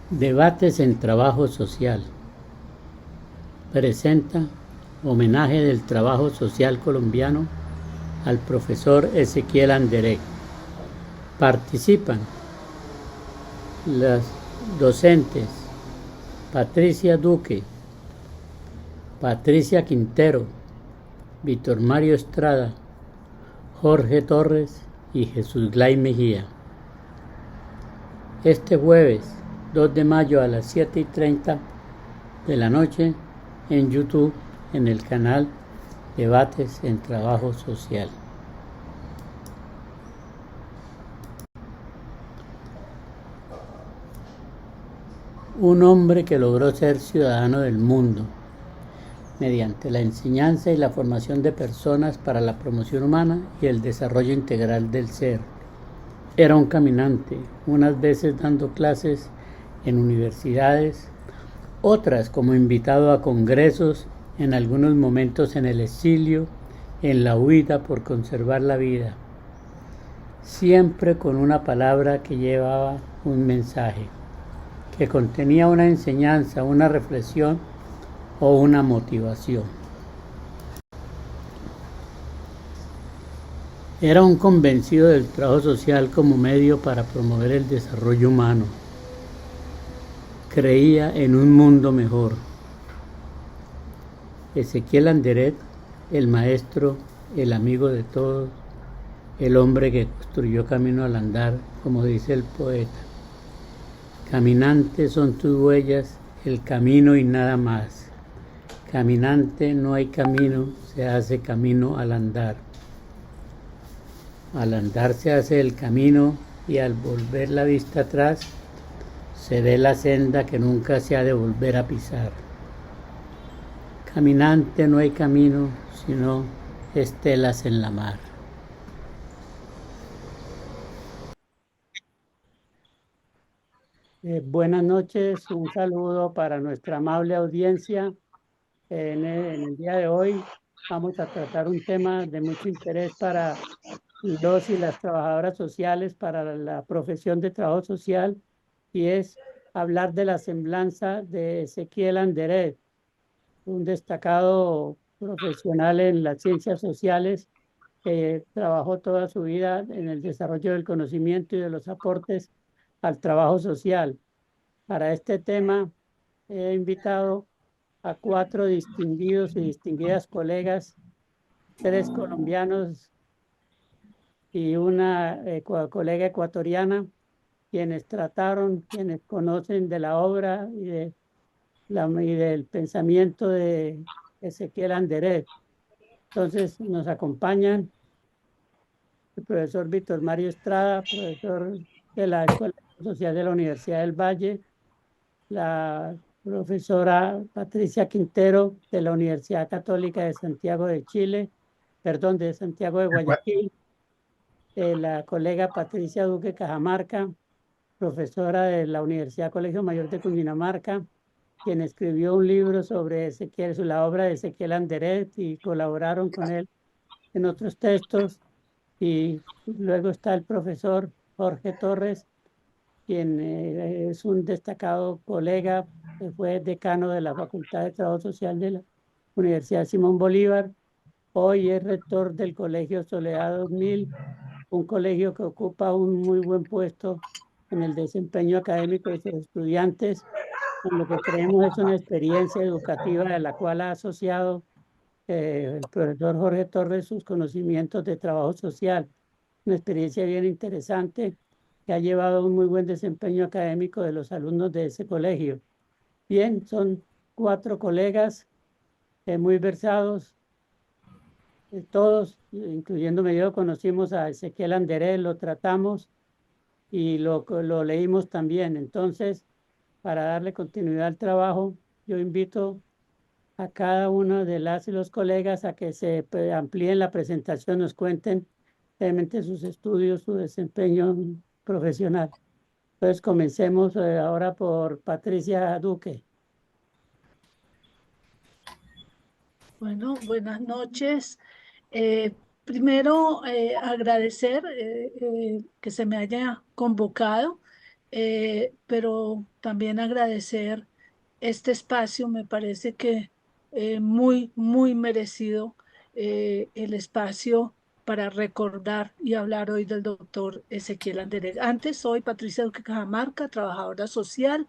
Debates en Trabajo Social. Presenta homenaje del trabajo social colombiano al profesor Ezequiel Anderet. Participan las docentes Patricia Duque, Patricia Quintero, Víctor Mario Estrada, Jorge Torres y Jesús Glay Mejía. Este jueves 2 de mayo a las 7:30 de la noche en YouTube, en el canal Debates en Trabajo Social. Un hombre que logró ser ciudadano del mundo mediante la enseñanza y la formación de personas para la promoción humana y el desarrollo integral del ser. Era un caminante, unas veces dando clases en universidades, otras como invitado a congresos, en algunos momentos en el exilio, en la huida por conservar la vida, siempre con una palabra que llevaba un mensaje, que contenía una enseñanza, una reflexión o una motivación. Era un convencido del trabajo social como medio para promover el desarrollo humano. Creía en un mundo mejor. Ezequiel Anderet, el maestro, el amigo de todos, el hombre que construyó camino al andar, como dice el poeta. Caminante son tus huellas, el camino y nada más. Caminante no hay camino, se hace camino al andar. Al andar se hace el camino y al volver la vista atrás se ve la senda que nunca se ha de volver a pisar. Caminante no hay camino, sino estelas en la mar. Buenas noches, un saludo para nuestra amable audiencia. En el día de hoy vamos a tratar un tema de mucho interés para los y las trabajadoras sociales, para la profesión de trabajo social, y es hablar de la semblanza de Ezequiel Anderet, un destacado profesional en las ciencias sociales que trabajó toda su vida en el desarrollo del conocimiento y de los aportes al trabajo social. Para este tema he invitado a 4 distinguidos y distinguidas colegas, 3 colombianos y una colega ecuatoriana, quienes conocen de la obra y del pensamiento de Ezequiel Anderet. Entonces nos acompañan el profesor Víctor Mario Estrada, profesor de la Escuela Social de la Universidad del Valle, la profesora Patricia Quintero de la Universidad Católica de Santiago de Chile, perdón, de Santiago de Guayaquil, la colega Patricia Duque Cajamarca, profesora de la Universidad Colegio Mayor de Cundinamarca, quien escribió un libro sobre Ezequiel, la obra de Ezequiel Anderet, y colaboraron con él en otros textos. Y luego está el profesor Jorge Torres, quien es un destacado colega, fue decano de la Facultad de Trabajo Social de la Universidad Simón Bolívar. Hoy es rector del Colegio Soledad 2000, un colegio que ocupa un muy buen puesto en el desempeño académico de sus estudiantes, en lo que creemos es una experiencia educativa de la cual ha asociado el profesor Jorge Torres sus conocimientos de trabajo social. Una experiencia bien interesante que ha llevado a un muy buen desempeño académico de los alumnos de ese colegio. Bien, son 4 colegas muy versados, todos, incluyéndome yo, conocimos a Ezequiel Anderet, lo tratamos y lo leímos también. Entonces, para darle continuidad al trabajo, yo invito a cada uno de las y los colegas a que se amplíen la presentación, nos cuenten realmente sus estudios, su desempeño profesional. Entonces, comencemos ahora por Patricia Duque. Bueno, buenas noches. Primero, agradecer que se me haya convocado. pero también agradecer este espacio. Me parece que muy, muy merecido el espacio para recordar y hablar hoy del doctor Ezequiel Anderegg. Antes soy Patricia Duque Cajamarca, trabajadora social.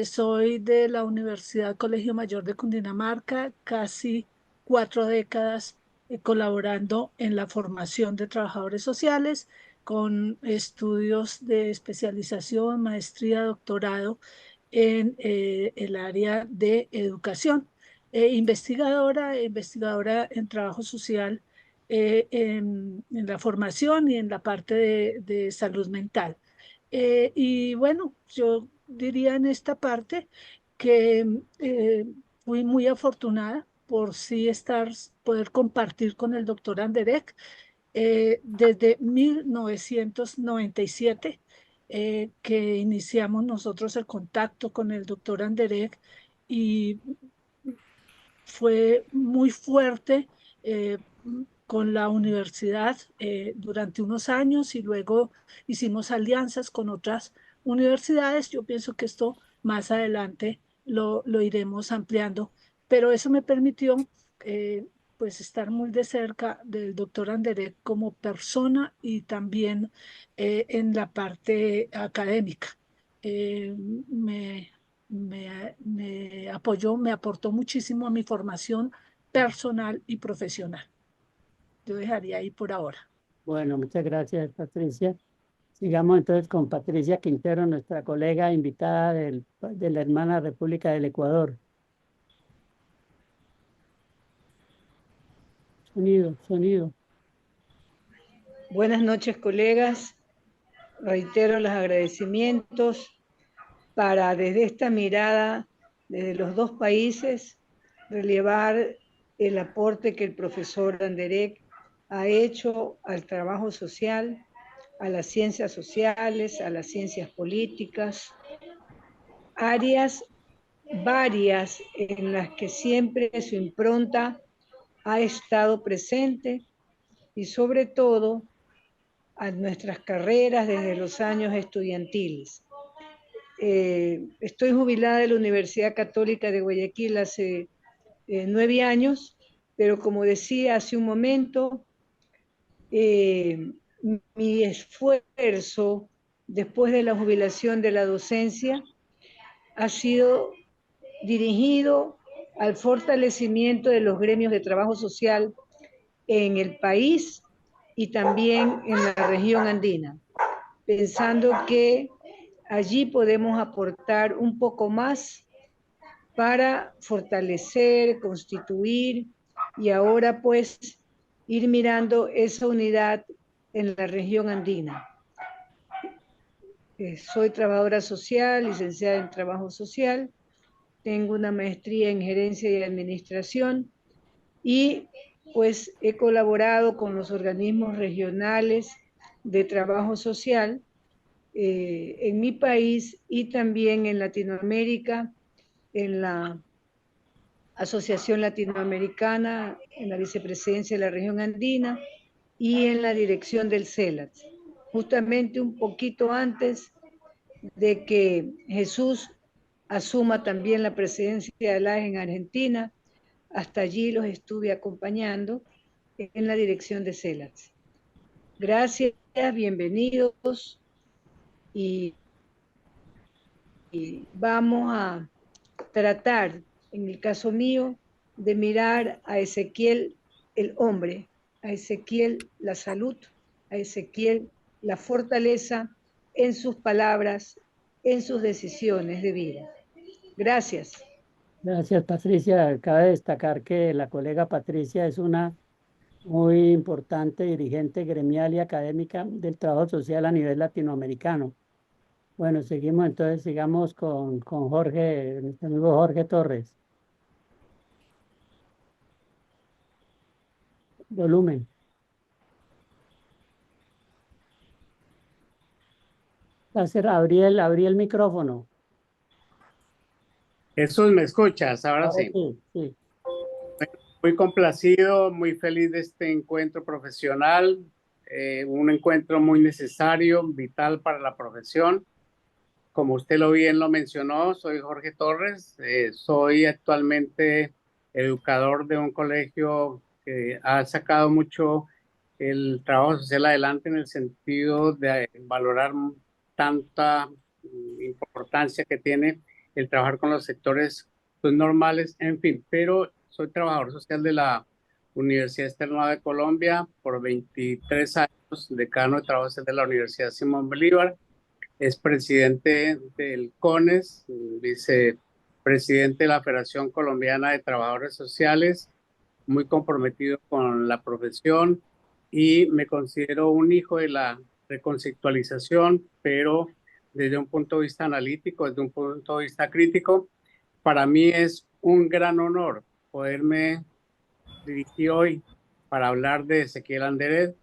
Soy de la Universidad Colegio Mayor de Cundinamarca, casi 4 décadas colaborando en la formación de trabajadores sociales con estudios de especialización, maestría, doctorado en el área de educación. Investigadora en trabajo social, en la formación y en la parte de salud mental. Y bueno, yo diría en esta parte que fui muy afortunada por sí poder compartir con el doctor Anderegg desde 1997, que iniciamos nosotros el contacto con el doctor Anderegg, y fue muy fuerte con la universidad durante unos años, y luego hicimos alianzas con otras universidades. Yo pienso que esto más adelante lo iremos ampliando, pero eso me permitió eh, pues estar muy de cerca del doctor Anderegg como persona y también en la parte académica. Eh, me, me apoyó, me aportó muchísimo a mi formación personal y profesional. Yo dejaría ahí por ahora. Bueno, muchas gracias, Patricia. Sigamos entonces con Patricia Quintero, nuestra colega invitada de la hermana República del Ecuador. Sonido, sonido. Buenas noches, colegas. Reitero los agradecimientos para, desde esta mirada, desde los dos países, relevar el aporte que el profesor Anderegg ha hecho al trabajo social, a las ciencias sociales, a las ciencias políticas, áreas varias en las que siempre su impronta ha estado presente, y sobre todo a nuestras carreras desde los años estudiantiles. Estoy jubilada de la Universidad Católica de Guayaquil hace 9 años, pero como decía hace un momento, mi esfuerzo después de la jubilación de la docencia ha sido dirigido al fortalecimiento de los gremios de trabajo social en el país y también en la región andina, pensando que allí podemos aportar un poco más para fortalecer, constituir y ahora pues ir mirando esa unidad en la región andina. Soy trabajadora social, licenciada en trabajo social, tengo una maestría en gerencia y administración y pues he colaborado con los organismos regionales de trabajo social en mi país y también en Latinoamérica, en la Asociación Latinoamericana, en la vicepresidencia de la región andina y en la dirección del CELAT. Justamente un poquito antes de que Jesús asuma también la presidencia de la en Argentina, hasta allí los estuve acompañando en la dirección de CELAT. Gracias, bienvenidos y vamos a tratar, en el caso mío, de mirar a Ezequiel el hombre, a Ezequiel la salud, a Ezequiel la fortaleza en sus palabras, en sus decisiones de vida. Gracias. Gracias, Patricia. Cabe destacar que la colega Patricia es una muy importante dirigente gremial y académica del trabajo social a nivel latinoamericano. Bueno, seguimos entonces, sigamos con Jorge, nuestro amigo Jorge Torres. Volumen. Abrí el micrófono. Jesús, ¿me escuchas? Ahora Ahora sí. sí, sí. Muy complacido, muy feliz de este encuentro profesional, un encuentro muy necesario, vital para la profesión. como usted bien lo mencionó, soy Jorge Torres, soy actualmente educador de un colegio que ha sacado mucho el trabajo social adelante en el sentido de valorar tanta importancia que tiene el trabajar con los sectores pues, normales, en fin, pero soy trabajador social de la Universidad Externada de Colombia por 23 años, decano de trabajo social de la Universidad Simón Bolívar. Es presidente del CONES, vicepresidente de la Federación Colombiana de Trabajadores Sociales, muy comprometido con la profesión y me considero un hijo de la reconceptualización, pero desde un punto de vista analítico, desde un punto de vista crítico. Para mí es un gran honor poderme dirigir hoy para hablar de Ezequiel Anderez,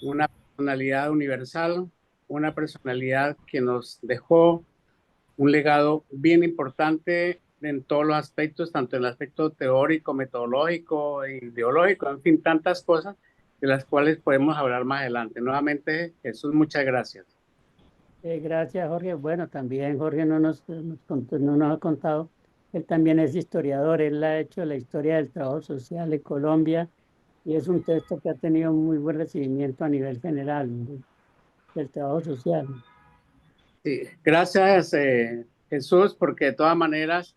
una personalidad universal, una personalidad que nos dejó un legado bien importante en todos los aspectos, tanto en el aspecto teórico, metodológico, ideológico, en fin, tantas cosas de las cuales podemos hablar más adelante. Nuevamente, Jesús, muchas gracias. Gracias, Jorge. Bueno, también Jorge no nos ha contado, él también es historiador, él ha hecho la historia del trabajo social en Colombia y es un texto que ha tenido muy buen recibimiento a nivel general del trabajo social. Sí, gracias, Jesús, porque de todas maneras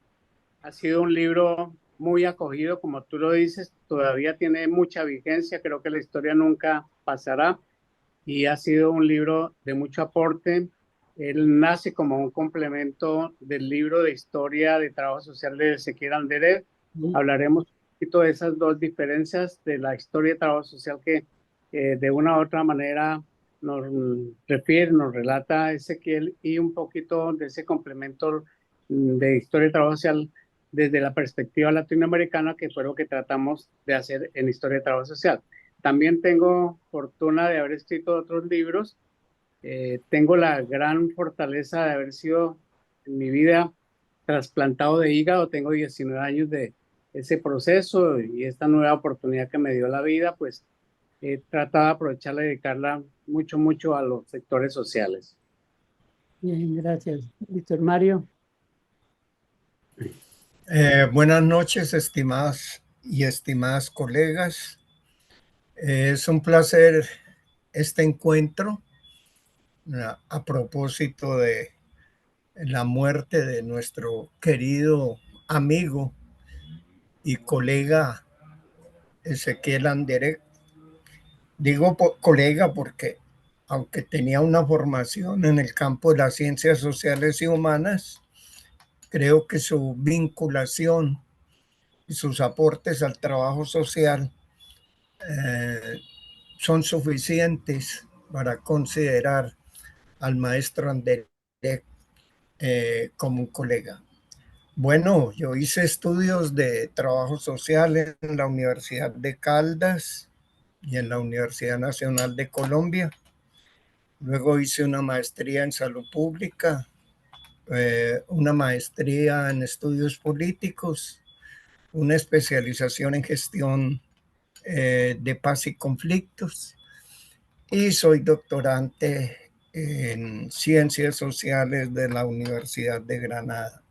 ha sido un libro muy acogido, como tú lo dices, todavía tiene mucha vigencia, creo que la historia nunca pasará y ha sido un libro de mucho aporte. Él nace como un complemento del libro de historia de trabajo social de Ezequiel Anderez. Hablaremos un poquito de esas dos diferencias de la historia de trabajo social que de una u otra manera nos refiere, nos relata Ezequiel y un poquito de ese complemento de historia de trabajo social desde la perspectiva latinoamericana, que fue lo que tratamos de hacer en Historia de Trabajo Social. También tengo fortuna de haber escrito otros libros. Tengo la gran fortaleza de haber sido en mi vida trasplantado de hígado. Tengo 19 años de ese proceso y esta nueva oportunidad que me dio la vida, pues he tratado de aprovecharla y dedicarla mucho, mucho a los sectores sociales. Bien, gracias. Víctor Mario. Buenas noches, estimadas y estimadas colegas. Es un placer este encuentro a propósito de la muerte de nuestro querido amigo y colega Ezequiel Anderez. Digo colega porque aunque tenía una formación en el campo de las ciencias sociales y humanas, creo que su vinculación y sus aportes al trabajo social son suficientes para considerar al maestro Anderez como un colega. Bueno, yo hice estudios de trabajo social en la Universidad de Caldas y en la Universidad Nacional de Colombia. Luego hice una maestría en salud pública, una maestría en estudios políticos, una especialización en gestión de paz y conflictos, y soy doctorante en ciencias sociales de la Universidad de Granada.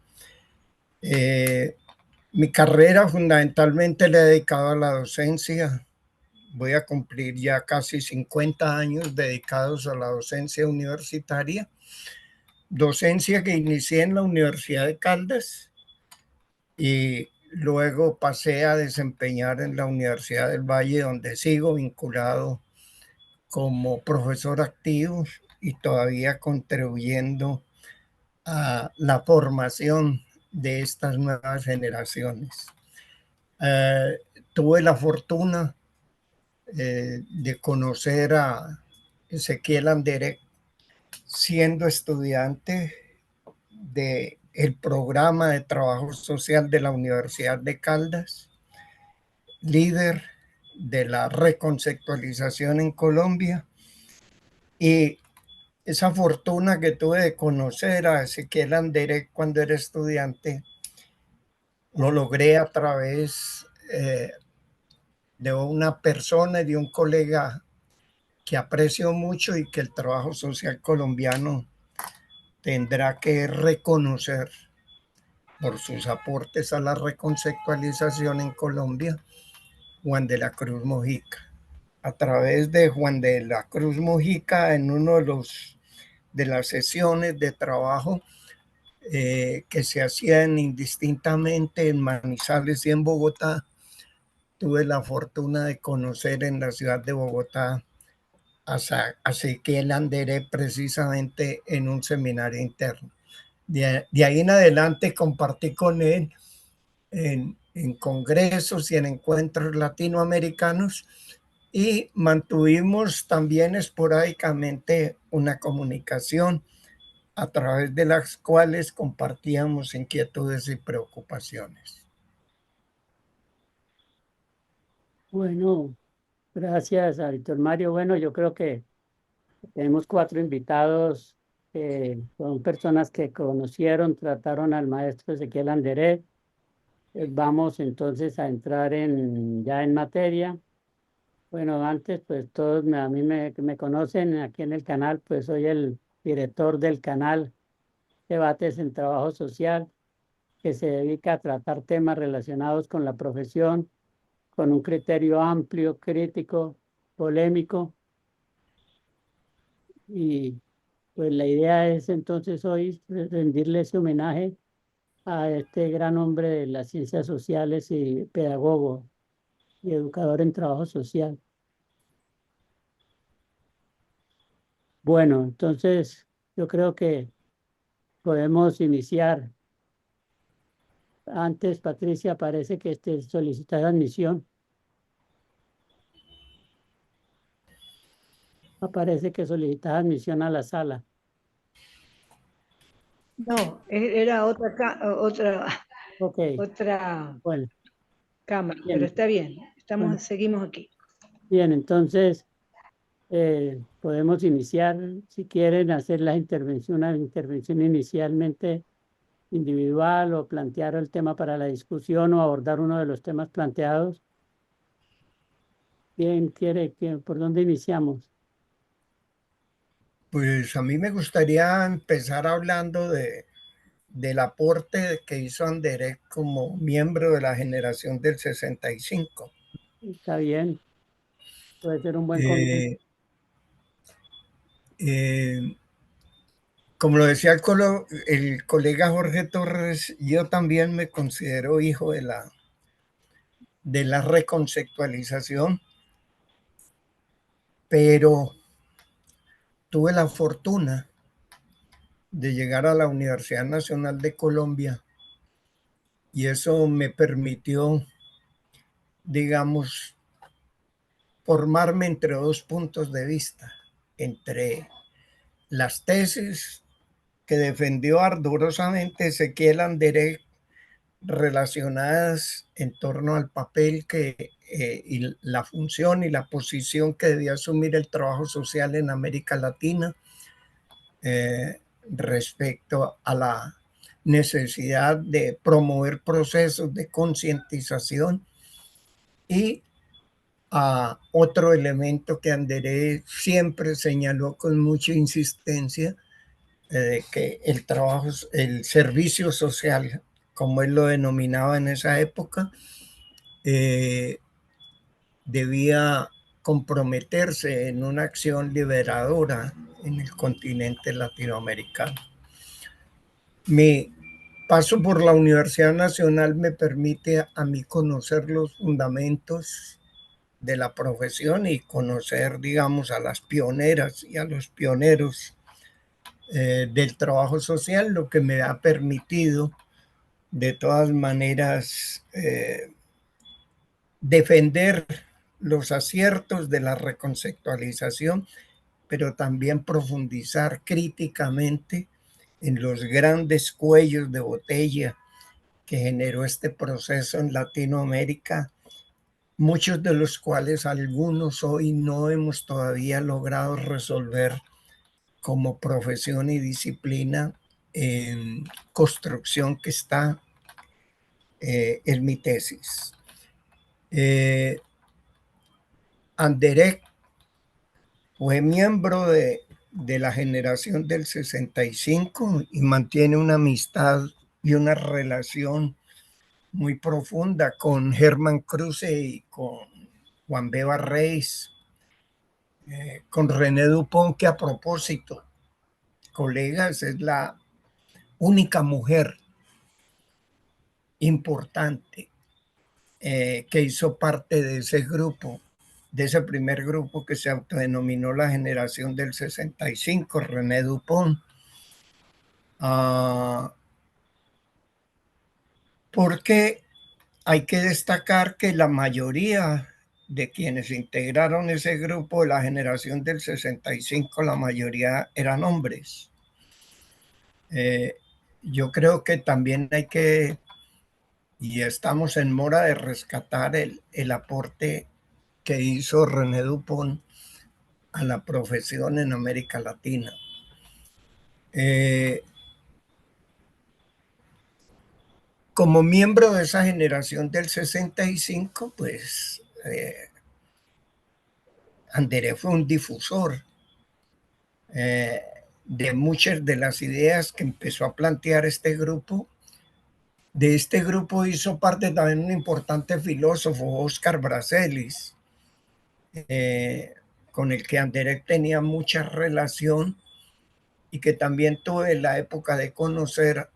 Mi carrera fundamentalmente la he dedicado a la docencia. Voy a cumplir ya casi 50 años dedicados a la docencia universitaria, docencia que inicié en la Universidad de Caldas y luego pasé a desempeñar en la Universidad del Valle, donde sigo vinculado como profesor activo y todavía contribuyendo a la formación de estas nuevas generaciones. Tuve la fortuna de conocer a Ezequiel Anderez siendo estudiante del programa de trabajo social de la Universidad de Caldas, líder de la reconceptualización en Colombia, y esa fortuna que tuve de conocer a Ezequiel Anderez cuando era estudiante, lo logré a través de una persona y de un colega que aprecio mucho y que el trabajo social colombiano tendrá que reconocer por sus aportes a la reconceptualización en Colombia Juan de la Cruz Mojica. A través de Juan de la Cruz Mojica, en uno de las sesiones de trabajo que se hacían indistintamente en Manizales y en Bogotá, tuve la fortuna de conocer en la ciudad de Bogotá a Ezequiel Anderé precisamente en un seminario interno. De ahí en adelante compartí con él en congresos y en encuentros latinoamericanos, y mantuvimos también esporádicamente una comunicación a través de las cuales compartíamos inquietudes y preocupaciones. Bueno, gracias a Víctor Mario. Bueno, yo creo que tenemos 4 invitados, son personas que conocieron, trataron al maestro Ezequiel Anderé. Vamos entonces a entrar ya en materia. Bueno, antes, pues todos a mí me conocen aquí en el canal, pues soy el director del canal Debates en Trabajo Social, que se dedica a tratar temas relacionados con la profesión, con un criterio amplio, crítico, polémico. Y pues la idea es entonces hoy rendirle ese homenaje a este gran hombre de las ciencias sociales y pedagogo y educador en trabajo social. Bueno, entonces yo creo que podemos iniciar. Antes, Patricia, parece que solicitar admisión. Aparece que solicitas admisión a la sala. No, era Ok, otra bueno, cámara, bien, pero está bien, bueno, seguimos aquí. bien, entonces podemos iniciar, si quieren, hacer una intervención inicialmente individual o plantear el tema para la discusión o abordar uno de los temas planteados. ¿Quién quiere, por dónde iniciamos? Pues a mí me gustaría empezar hablando del aporte que hizo Anderé como miembro de la generación del 65. Está bien, puede ser un buen comienzo. Eh, eh, Como lo decía el colega Jorge Torres, yo también me considero hijo de la reconceptualización, pero tuve la fortuna de llegar a la Universidad Nacional de Colombia y eso me permitió, digamos, formarme entre dos puntos de vista, entre las tesis que defendió ardorosamente Ezequiel Anderé relacionadas en torno al papel y la función y la posición que debía asumir el trabajo social en América Latina eh, respecto a la necesidad de promover procesos de concientización, y a otro elemento que Anderé siempre señaló con mucha insistencia, que el servicio social, como él lo denominaba en esa época, eh, debía comprometerse en una acción liberadora en el continente latinoamericano. Mi paso por la Universidad Nacional me permite a mí conocer los fundamentos de la profesión y conocer, digamos, a las pioneras y a los pioneros del trabajo social, lo que me ha permitido de todas maneras defender los aciertos de la reconceptualización, pero también profundizar críticamente en los grandes cuellos de botella que generó este proceso en Latinoamérica, muchos de los cuales algunos hoy no hemos todavía logrado resolver como profesión y disciplina en construcción, que está en mi tesis. Anderé fue miembro de la generación del 65 y mantiene una amistad y una relación muy profunda con Germán Cruce y con Juan Beba Reis, con René Dupont, que a propósito, colegas, es la única mujer importante que hizo parte de ese grupo, de ese primer grupo que se autodenominó la generación del 65, René Dupont. Porque hay que destacar que la mayoría de quienes integraron ese grupo de la generación del 65, la mayoría eran hombres. Yo creo que también hay que, y estamos en mora de rescatar el aporte que hizo René Dupont a la profesión en América Latina. Como miembro de esa generación del 65, pues Anderé fue un difusor de muchas de las ideas que empezó a plantear este grupo. De este grupo hizo parte también un importante filósofo, Óscar Bracelis, con el que Anderé tenía mucha relación y que también tuve la época de conocer,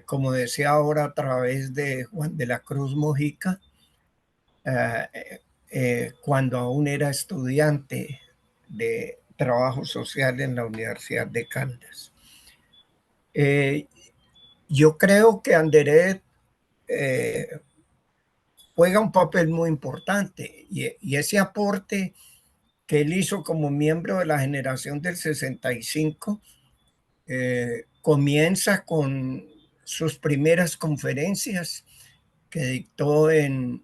como decía ahora, a través de Juan de la Cruz Mojica, cuando aún era estudiante de trabajo social en la Universidad de Caldas. Yo creo que Anderé juega un papel muy importante y ese aporte que él hizo como miembro de la generación del 65 comienza con sus primeras conferencias que dictó en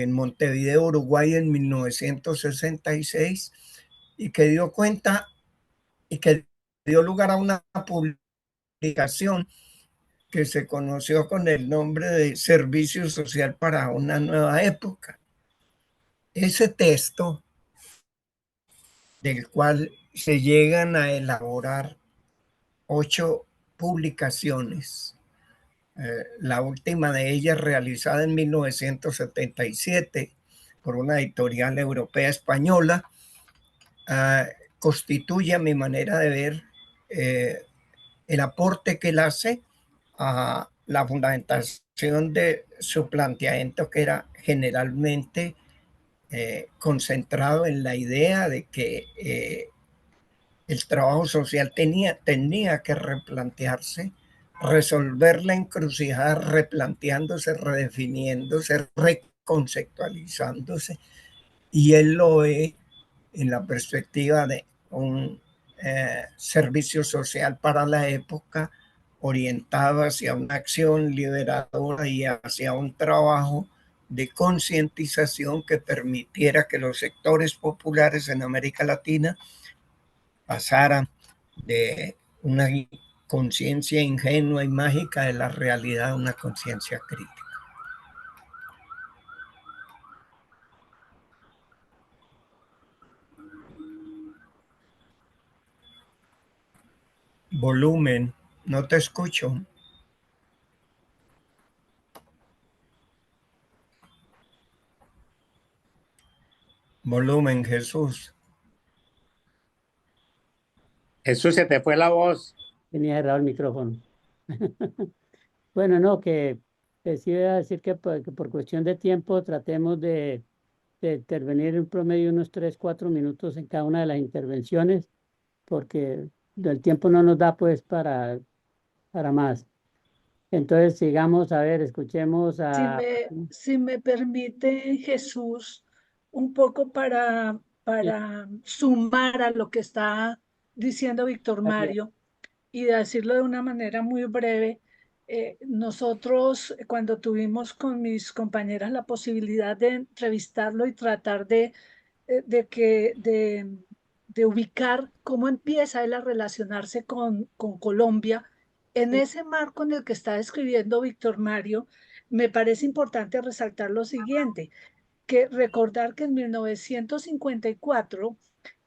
Montevideo, Uruguay, en 1966 y que dio cuenta y que dio lugar a una publicación que se conoció con el nombre de Servicio Social para una Nueva Época. Ese texto, del cual se llegan a elaborar 8 publicaciones, la última de ellas realizada en 1977 por una editorial europea española, constituye, a mi manera de ver, el aporte que él hace a la fundamentación de su planteamiento, que era generalmente concentrado en la idea de que el trabajo social tenía que replantearse, resolver la encrucijada, replanteándose, redefiniéndose, reconceptualizándose, y él lo ve en la perspectiva de un servicio social para la época orientado hacia una acción liberadora y hacia un trabajo de concientización que permitiera que los sectores populares en América Latina pasaran de una conciencia ingenua y mágica de la realidad a una conciencia crítica. Volumen, no te escucho. Volumen, Jesús. Jesús, se te fue la voz. Tenía cerrado el micrófono. Bueno, no, que sí voy a decir que por cuestión de tiempo tratemos de intervenir en promedio unos 3, 4 minutos en cada una de las intervenciones, porque el tiempo no nos da pues para más. Entonces sigamos, a ver, escuchemos a... Si me permite, Jesús, un poco para sumar a lo que está diciendo Víctor Mario y decirlo de una manera muy breve. Nosotros, cuando tuvimos con mis compañeras la posibilidad de entrevistarlo y tratar de ubicar cómo empieza él a relacionarse con Colombia, en ese marco en el que está describiendo Víctor Mario, me parece importante resaltar lo siguiente, que recordar que en 1954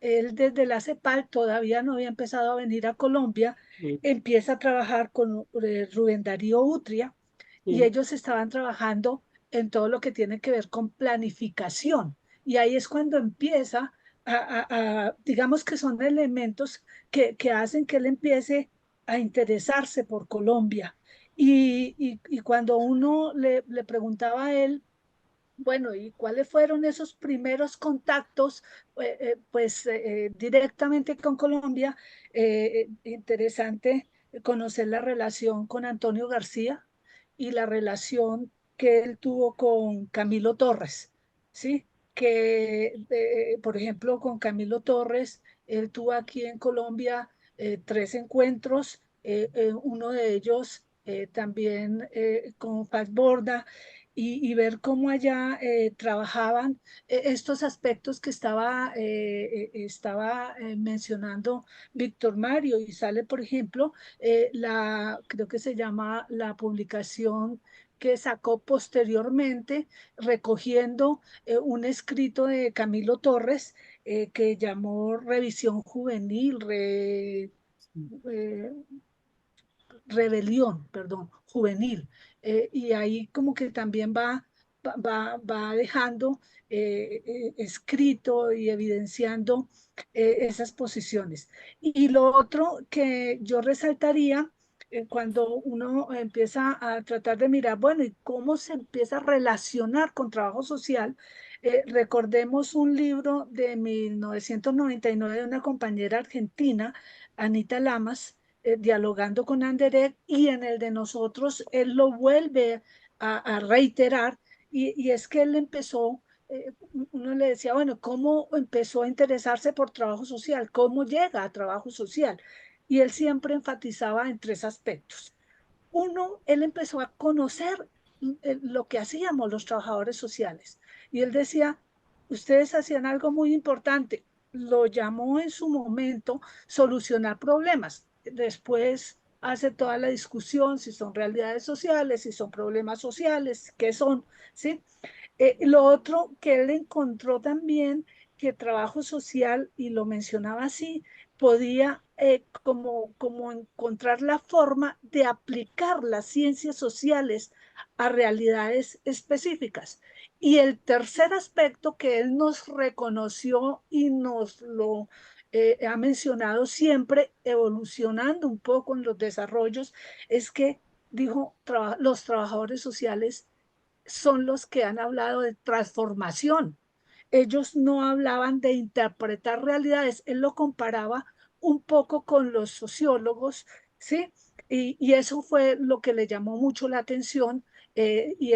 él desde la CEPAL todavía no había empezado a venir a Colombia, Sí, empieza a trabajar con Rubén Darío Utria y sí, ellos estaban trabajando en todo lo que tiene que ver con planificación. Y ahí es cuando empieza digamos que son elementos que hacen que él empiece a interesarse por Colombia. Y cuando uno le preguntaba a él, bueno, ¿y cuáles fueron esos primeros contactos, directamente con Colombia? Interesante conocer la relación con Antonio García y la relación que él tuvo con Camilo Torres, ¿sí? Que, por ejemplo, con Camilo Torres, él tuvo aquí en Colombia 3 encuentros, uno de ellos también con Paz Borda, y ver cómo allá trabajaban estos aspectos que estaba mencionando Víctor Mario, y sale, por ejemplo, creo que se llama la publicación que sacó posteriormente, recogiendo un escrito de Camilo Torres que llamó Revisión Juvenil, eh, rebelión, perdón, juvenil. Y ahí como que también va dejando escrito y evidenciando esas posiciones. Y lo otro que yo resaltaría, cuando uno empieza a tratar de mirar, bueno, ¿y cómo se empieza a relacionar con trabajo social? Recordemos un libro de 1999 de una compañera argentina, Anita Lamas, dialogando con Anderek, y en el de nosotros él lo vuelve a reiterar, y es que él empezó, uno le decía, bueno, ¿cómo empezó a interesarse por trabajo social? ¿Cómo llega a trabajo social? Y él siempre enfatizaba en 3 aspectos. Uno, él empezó a conocer lo que hacíamos los trabajadores sociales, y él decía, ustedes hacían algo muy importante, lo llamó en su momento solucionar problemas. Después hace toda la discusión si son realidades sociales, si son problemas sociales, qué son, ¿sí? Lo otro que él encontró también, que trabajo social, y lo mencionaba así, podía como encontrar la forma de aplicar las ciencias sociales a realidades específicas. Y el tercer aspecto que él nos reconoció y nos lo ha mencionado siempre, evolucionando un poco en los desarrollos, es que dijo, los trabajadores sociales son los que han hablado de transformación. Ellos no hablaban de interpretar realidades. Él lo comparaba un poco con los sociólogos, ¿sí? Y eso fue lo que le llamó mucho la atención, y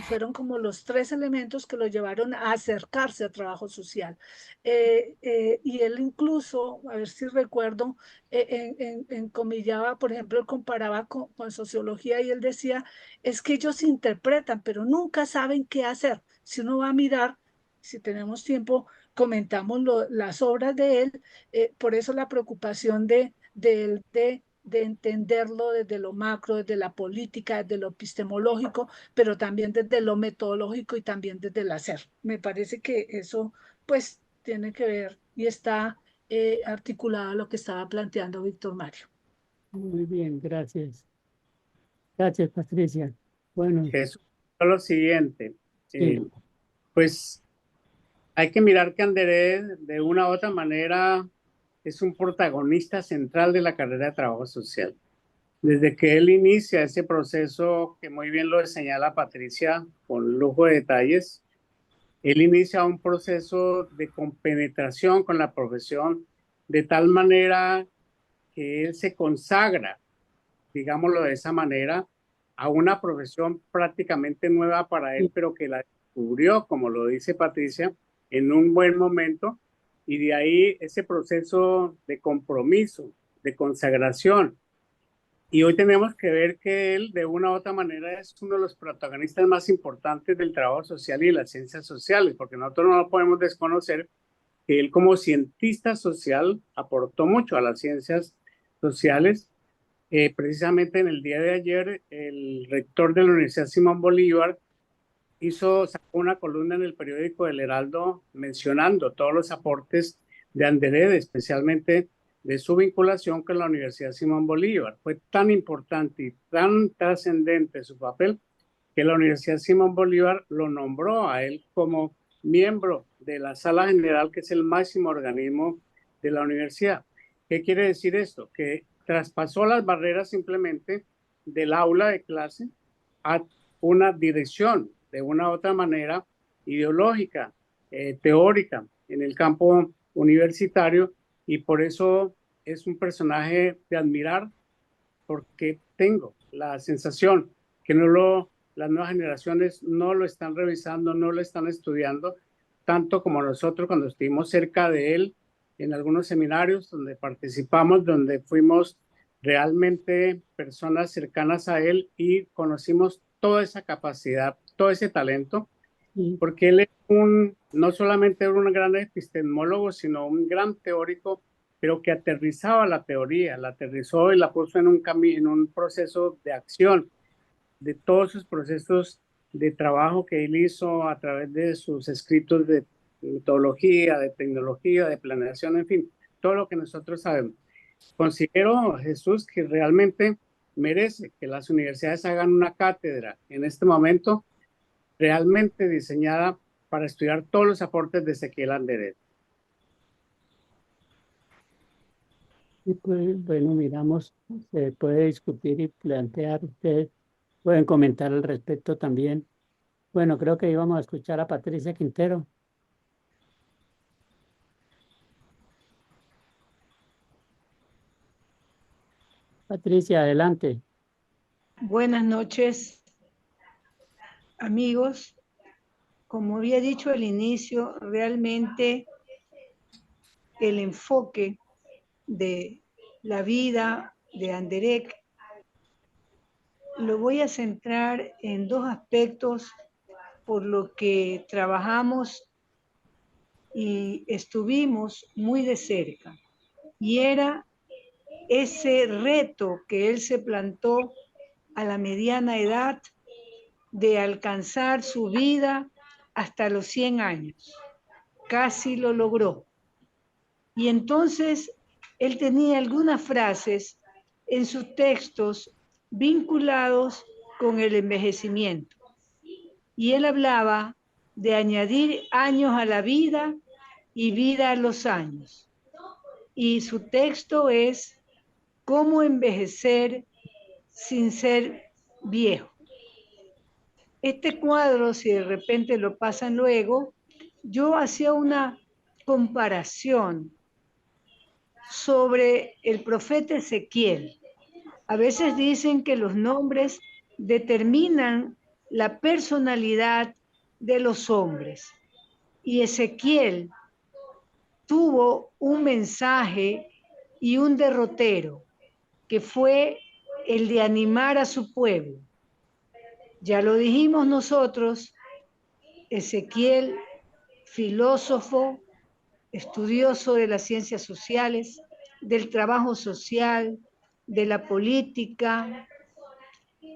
fueron como los 3 elementos que lo llevaron a acercarse a trabajo social. Y él incluso, a ver si recuerdo, encomillaba, por ejemplo, él comparaba con sociología, y él decía, es que ellos interpretan, pero nunca saben qué hacer. Si uno va a mirar, si tenemos tiempo, comentamos las obras de él, por eso la preocupación de entenderlo desde lo macro, desde la política, desde lo epistemológico, pero también desde lo metodológico y también desde el hacer. Me parece que eso pues tiene que ver y está articulado a lo que estaba planteando Víctor Mario. muy bien, gracias. Gracias, Patricia. Bueno, Jesús, lo siguiente, sí, pues hay que mirar que Anderé de una u otra manera es un protagonista central de la carrera de trabajo social. Desde que él inicia ese proceso, que muy bien lo señala Patricia con lujo de detalles, él inicia un proceso de compenetración con la profesión de tal manera que él se consagra, digámoslo de esa manera, a una profesión prácticamente nueva para él, sí, pero que la descubrió, como lo dice Patricia, en un buen momento, y de ahí ese proceso de compromiso, de consagración. Y hoy tenemos que ver que él, de una u otra manera, es uno de los protagonistas más importantes del trabajo social y de las ciencias sociales, porque nosotros no podemos desconocer que él como cientista social aportó mucho a las ciencias sociales. Precisamente en el día de ayer, el rector de la Universidad Simón Bolívar sacó una columna en el periódico El Heraldo mencionando todos los aportes de Andered, especialmente de su vinculación con la Universidad Simón Bolívar. Fue tan importante y tan trascendente su papel que la Universidad Simón Bolívar lo nombró a él como miembro de la Sala General, que es el máximo organismo de la universidad. ¿Qué quiere decir esto? Que traspasó las barreras simplemente del aula de clase a una dirección, de una u otra manera, ideológica, teórica, en el campo universitario, y por eso es un personaje de admirar, porque tengo la sensación que las nuevas generaciones no lo están revisando, no lo están estudiando, tanto como nosotros cuando estuvimos cerca de él en algunos seminarios donde participamos, donde fuimos realmente personas cercanas a él y conocimos toda esa capacidad, todo ese talento, porque él es no solamente era un gran epistemólogo, sino un gran teórico, pero que aterrizaba la teoría, la aterrizó y la puso en un proceso de acción, de todos esos procesos de trabajo que él hizo a través de sus escritos de metodología, de tecnología, de planeación, en fin, todo lo que nosotros sabemos. Considero, Jesús, que realmente merece que las universidades hagan una cátedra en este momento realmente diseñada para estudiar todos los aportes de Ezequiel Andered. Y pues, bueno, miramos, se puede discutir y plantear, ustedes pueden comentar al respecto también. Bueno, creo que íbamos a escuchar a Patricia Quintero. Patricia, adelante. Buenas noches, amigos. Como había dicho al inicio, realmente el enfoque de la vida de Andered lo voy a centrar en dos aspectos por lo que trabajamos y estuvimos muy de cerca. Y era ese reto que él se plantó a la mediana edad de alcanzar su vida hasta los 100 años. Casi lo logró. Y entonces él tenía algunas frases en sus textos vinculados con el envejecimiento. Y él hablaba de añadir años a la vida y vida a los años. Y su texto es ¿Cómo envejecer sin ser viejo? Este cuadro, si de repente lo pasan luego, yo hacía una comparación sobre el profeta Ezequiel. A veces dicen que los nombres determinan la personalidad de los hombres. Y Ezequiel tuvo un mensaje y un derrotero, que fue el de animar a su pueblo. Ya lo dijimos nosotros, Ezequiel, filósofo, estudioso de las ciencias sociales, del trabajo social, de la política,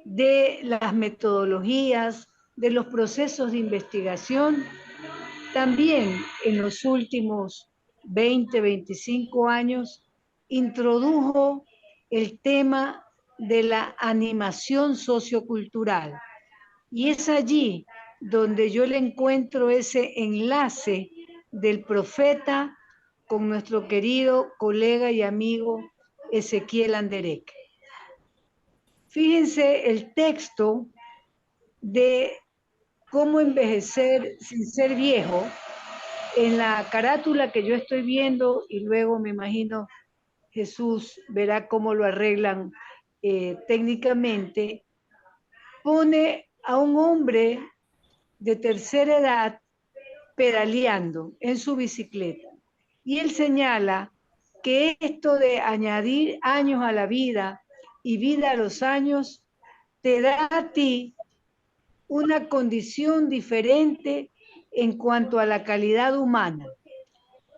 de las metodologías, de los procesos de investigación. También en los últimos 20, 25 años introdujo el tema de la animación sociocultural. Y es allí donde yo le encuentro ese enlace del profeta con nuestro querido colega y amigo Ezequiel Andered. Fíjense el texto de Cómo envejecer sin ser viejo, en la carátula que yo estoy viendo, y luego me imagino Jesús verá cómo lo arreglan técnicamente, pone a un hombre de tercera edad pedaleando en su bicicleta. Y él señala que esto de añadir años a la vida y vida a los años te da a ti una condición diferente en cuanto a la calidad humana,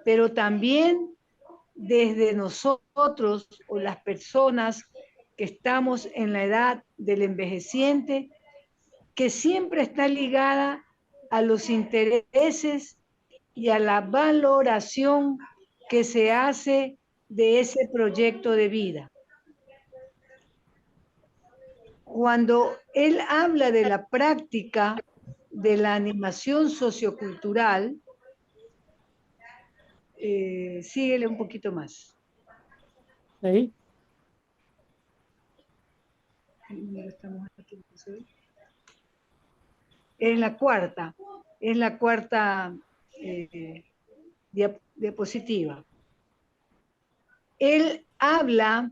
pero también desde nosotros o las personas que estamos en la edad del envejeciente, que siempre está ligada a los intereses y a la valoración que se hace de ese proyecto de vida. Cuando él habla de la práctica de la animación sociocultural, síguele un poquito más. ¿Sí? Es la cuarta diapositiva. Él habla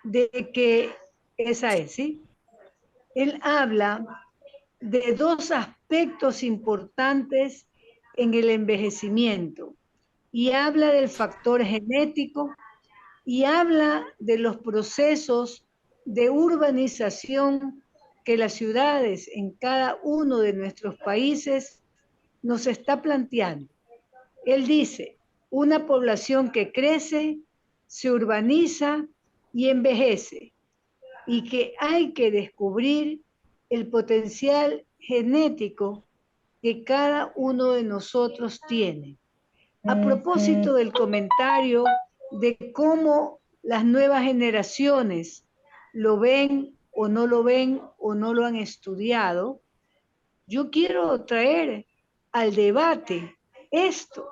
de que, esa es, ¿sí? Él habla de dos aspectos importantes en el envejecimiento y habla del factor genético y habla de los procesos de urbanización que las ciudades en cada uno de nuestros países nos está planteando. Él dice, una población que crece, se urbaniza y envejece, y que hay que descubrir el potencial genético que cada uno de nosotros tiene. A propósito del comentario de cómo las nuevas generaciones lo ven o no lo ven o no lo han estudiado, yo quiero traer al debate esto.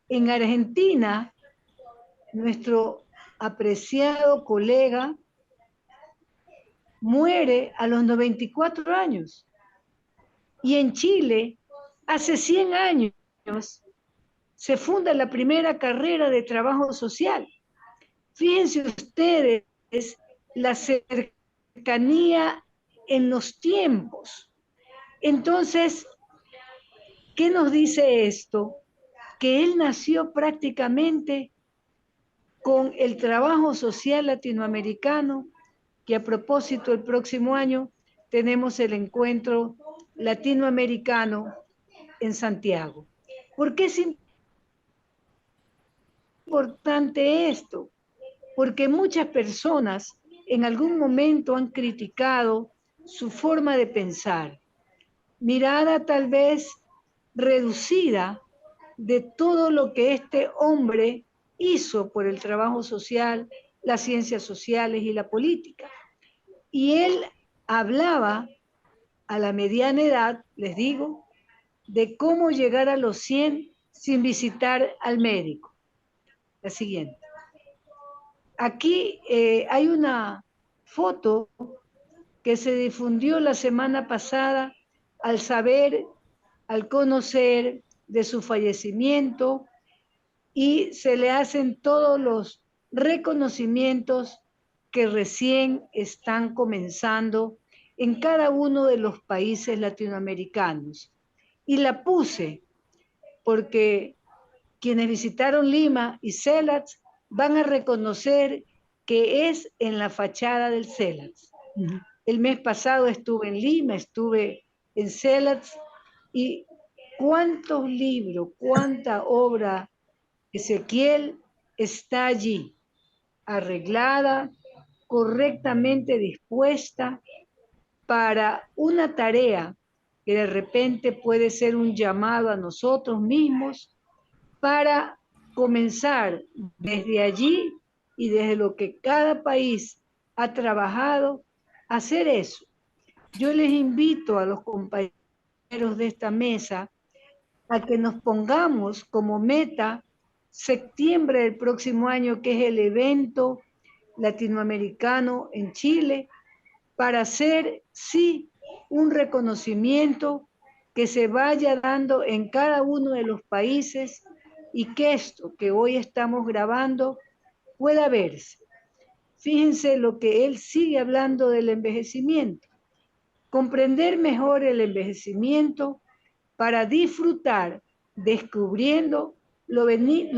En Argentina, nuestro apreciado colega muere a los 94 años. Y en Chile, hace 100 años, se funda la primera carrera de trabajo social. Fíjense ustedes la cercanía en los tiempos. Entonces, ¿qué nos dice esto? Que él nació prácticamente con el trabajo social latinoamericano, que a propósito el próximo año tenemos el encuentro latinoamericano en Santiago. ¿Por qué es importante esto? Porque muchas personas en algún momento han criticado su forma de pensar, mirada tal vez reducida de todo lo que este hombre hizo por el trabajo social, las ciencias sociales y la política. Y él hablaba a la mediana edad, les digo, de cómo llegar a los 100 sin visitar al médico. La siguiente. Aquí hay una foto que se difundió la semana pasada al saber, al conocer de su fallecimiento, y se le hacen todos los reconocimientos que recién están comenzando en cada uno de los países latinoamericanos. Y la puse porque quienes visitaron Lima y CELATS van a reconocer que es en la fachada del CELATS. El mes pasado estuve en Lima, estuve en CELATS, y cuántos libros, cuánta obra Ezequiel está allí, arreglada, correctamente dispuesta para una tarea que de repente puede ser un llamado a nosotros mismos para comenzar desde allí y desde lo que cada país ha trabajado, hacer eso. Yo les invito a los compañeros de esta mesa a que nos pongamos como meta septiembre del próximo año, que es el evento latinoamericano en Chile, para hacer, sí, un reconocimiento que se vaya dando en cada uno de los países y que esto que hoy estamos grabando pueda verse. Fíjense lo que él sigue hablando del envejecimiento. Comprender mejor el envejecimiento para disfrutar, descubriendo lo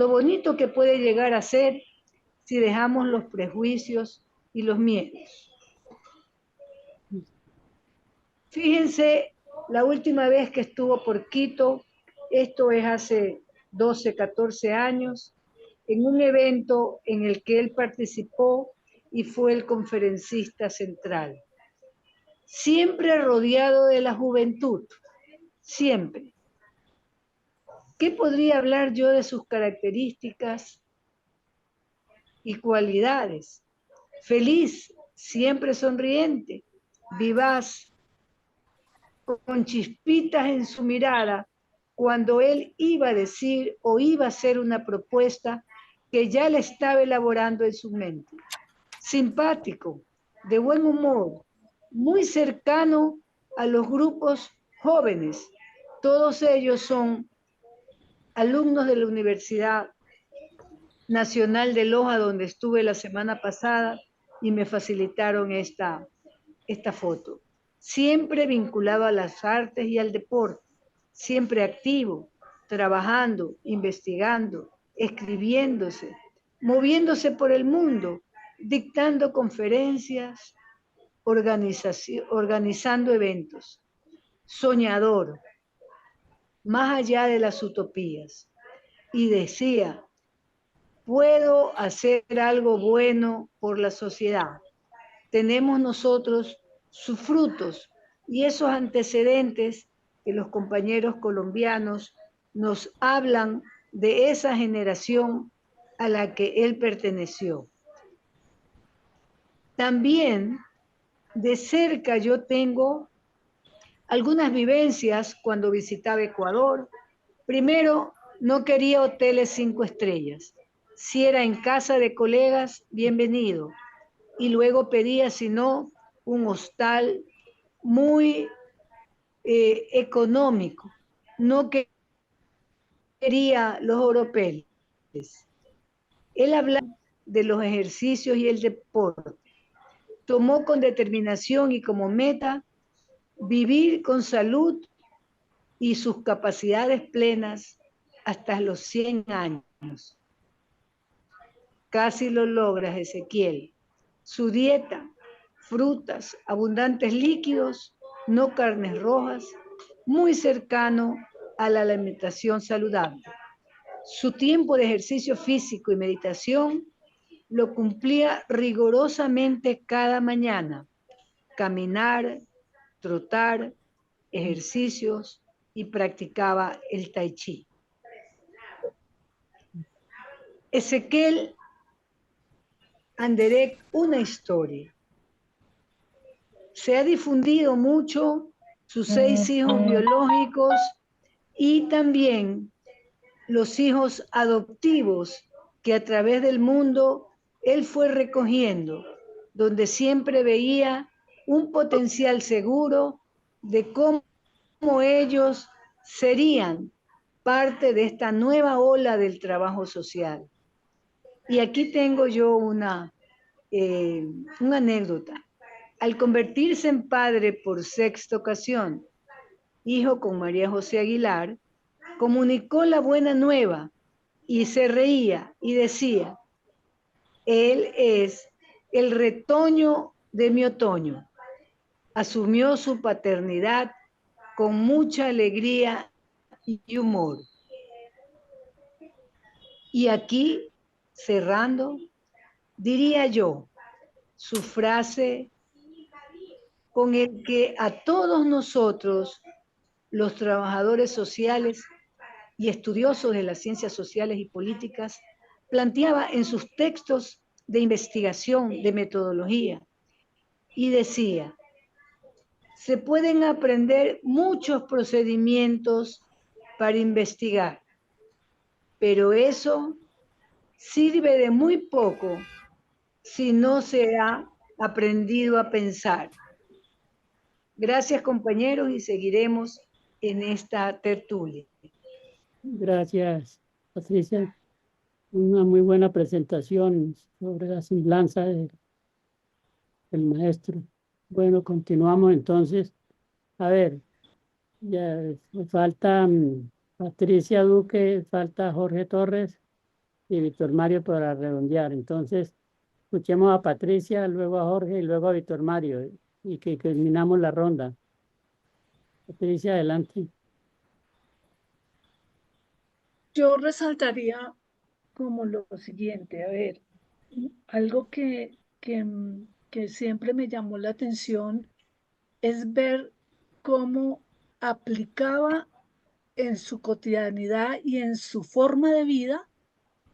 bonito que puede llegar a ser si dejamos los prejuicios y los miedos. Fíjense, la última vez que estuvo por Quito, esto es hace 12, 14 años, en un evento en el que él participó y fue el conferencista central. Siempre rodeado de la juventud, siempre. ¿Qué podría hablar yo de sus características y cualidades? Feliz, siempre sonriente, vivaz, con chispitas en su mirada, cuando él iba a decir o iba a hacer una propuesta que ya le estaba elaborando en su mente. Simpático, de buen humor, muy cercano a los grupos jóvenes. Todos ellos son alumnos de la Universidad Nacional de Loja, donde estuve la semana pasada y me facilitaron esta foto. Siempre vinculado a las artes y al deporte, siempre activo, trabajando, investigando, escribiéndose, moviéndose por el mundo, dictando conferencias, organizando eventos. Soñador, más allá de las utopías. Y decía, puedo hacer algo bueno por la sociedad. Tenemos nosotros sus frutos y esos antecedentes que los compañeros colombianos nos hablan de esa generación a la que él perteneció. También de cerca yo tengo algunas vivencias cuando visitaba Ecuador. Primero, no quería hoteles 5 estrellas. Si era en casa de colegas, bienvenido. Y luego pedía, si no, un hostal muy económico. No quería los europeos. Él hablaba de los ejercicios y el deporte. Tomó con determinación y como meta vivir con salud y sus capacidades plenas hasta los 100 años. Casi lo logras, Ezequiel. Su dieta, frutas, abundantes líquidos, no carnes rojas, muy cercano a la alimentación saludable. Su tiempo de ejercicio físico y meditación lo cumplía rigurosamente cada mañana. Caminar, trotar, ejercicios y practicaba el tai chi. Ezequiel Anderegg, una historia. Se ha difundido mucho sus 6 hijos biológicos y también los hijos adoptivos que a través del mundo él fue recogiendo, donde siempre veía un potencial seguro de cómo ellos serían parte de esta nueva ola del trabajo social. Y aquí tengo yo una anécdota. Al convertirse en padre por 6ª ocasión, hijo con María José Aguilar, comunicó la buena nueva y se reía y decía, él es el retoño de mi otoño. Asumió su paternidad con mucha alegría y humor. Y aquí, cerrando, diría yo, su frase con el que a todos nosotros, los trabajadores sociales y estudiosos de las ciencias sociales y políticas, planteaba en sus textos de investigación, de metodología, y decía, se pueden aprender muchos procedimientos para investigar, pero eso sirve de muy poco si no se ha aprendido a pensar. Gracias, compañeros, y seguiremos en esta tertulia. Gracias, Patricia. Una muy buena presentación sobre la semblanza del maestro. Bueno, continuamos entonces. A ver, ya falta Patricia Duque, falta Jorge Torres y Víctor Mario para redondear. Entonces, escuchemos a Patricia, luego a Jorge y luego a Víctor Mario y que terminamos la ronda. Patricia, adelante. Yo resaltaría como lo siguiente, a ver, algo que siempre me llamó la atención es ver cómo aplicaba en su cotidianidad y en su forma de vida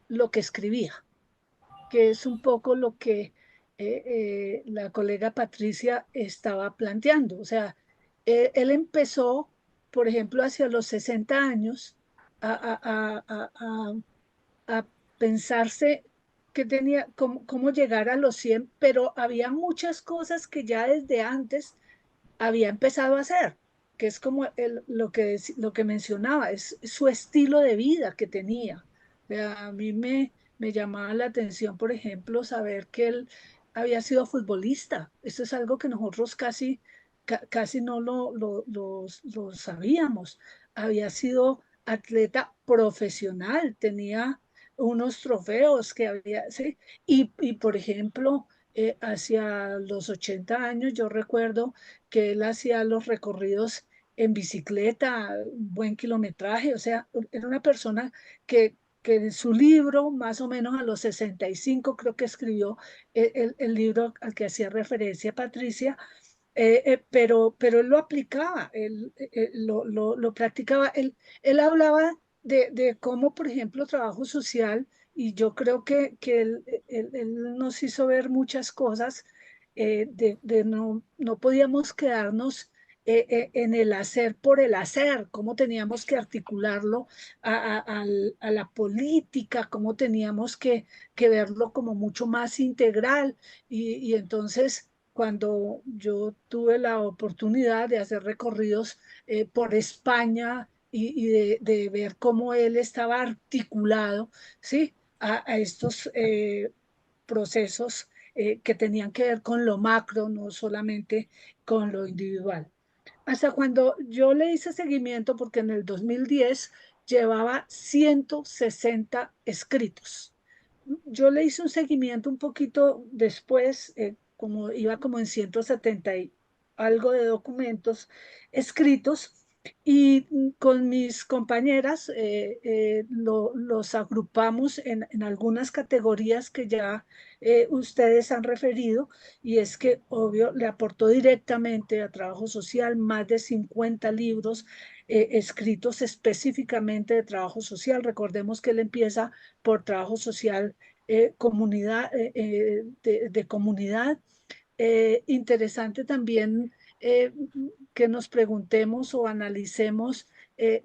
lo que escribía, que es un poco lo que la colega Patricia estaba planteando. O sea, él empezó, por ejemplo, hacia los 60 años a pensarse que tenía, cómo llegar a los 100, pero había muchas cosas que ya desde antes había empezado a hacer, que es como lo que mencionaba, es su estilo de vida que tenía. O sea, a mí me llamaba la atención, por ejemplo, saber que él había sido futbolista. Eso es algo que nosotros casi no lo sabíamos. Había sido atleta profesional, tenía unos trofeos que había, ¿sí? Por ejemplo, hacia los 80 años, yo recuerdo que él hacía los recorridos en bicicleta, buen kilometraje, o sea, era una persona que en su libro, más o menos a los 65, creo que escribió el libro al que hacía referencia Patricia, pero él lo aplicaba, él lo practicaba, él hablaba de cómo, por ejemplo, trabajo social, y yo creo que él nos hizo ver muchas cosas, no podíamos quedarnos en el hacer por el hacer, cómo teníamos que articularlo a la política, cómo teníamos que verlo como mucho más integral, y entonces cuando yo tuve la oportunidad de hacer recorridos por España y de ver cómo él estaba articulado, ¿sí? A estos procesos que tenían que ver con lo macro, no solamente con lo individual. Hasta cuando yo le hice seguimiento, porque en el 2010 llevaba 160 escritos. Yo le hice un seguimiento un poquito después, como iba como en 170 y algo de documentos escritos, y con mis compañeras los agrupamos en algunas categorías que ya ustedes han referido, y es que, obvio, le aportó directamente a trabajo social más de 50 libros escritos específicamente de trabajo social. Recordemos que él empieza por trabajo social, comunidad, de comunidad. Interesante también que nos preguntemos o analicemos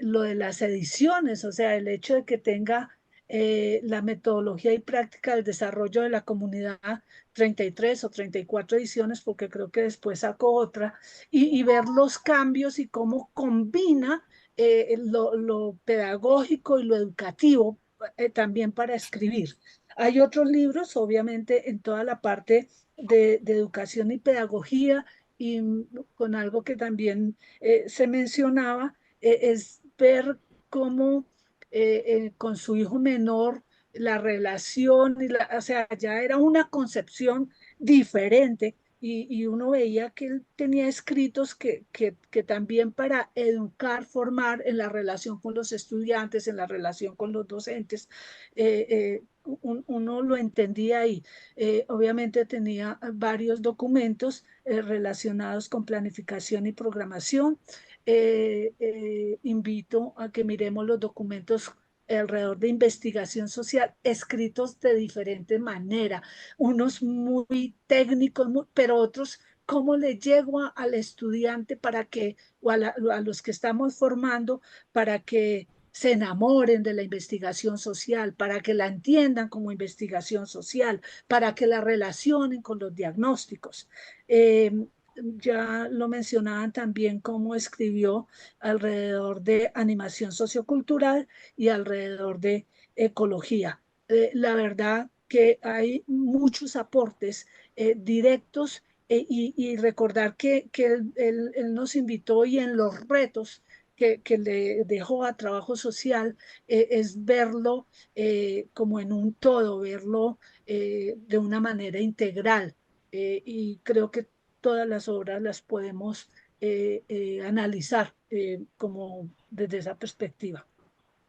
lo de las ediciones, o sea, el hecho de que tenga la metodología y práctica del desarrollo de la comunidad 33 o 34 ediciones, porque creo que después sacó otra, y ver los cambios y cómo combina lo pedagógico y lo educativo también para escribir. Hay otros libros, obviamente, en toda la parte de educación y pedagogía, y con algo que también se mencionaba, es ver cómo con su hijo menor la relación, o sea, ya era una concepción diferente, y uno veía que él tenía escritos que también para educar, formar en la relación con los estudiantes, en la relación con los docentes, uno lo entendía ahí. Obviamente tenía varios documentos relacionados con planificación y programación. Invito a que miremos los documentos alrededor de investigación social, escritos de diferente manera, unos muy técnicos, pero otros, cómo le llego al estudiante para que, o a los que estamos formando, para que se enamoren de la investigación social, para que la entiendan como investigación social, para que la relacionen con los diagnósticos. Ya lo mencionaban también cómo escribió alrededor de animación sociocultural y alrededor de ecología. La verdad que hay muchos aportes directos, y recordar que él nos invitó, y en los retos que le dejó a trabajo social, es verlo como en un todo, verlo de una manera integral. Y creo que todas las obras las podemos analizar como desde esa perspectiva.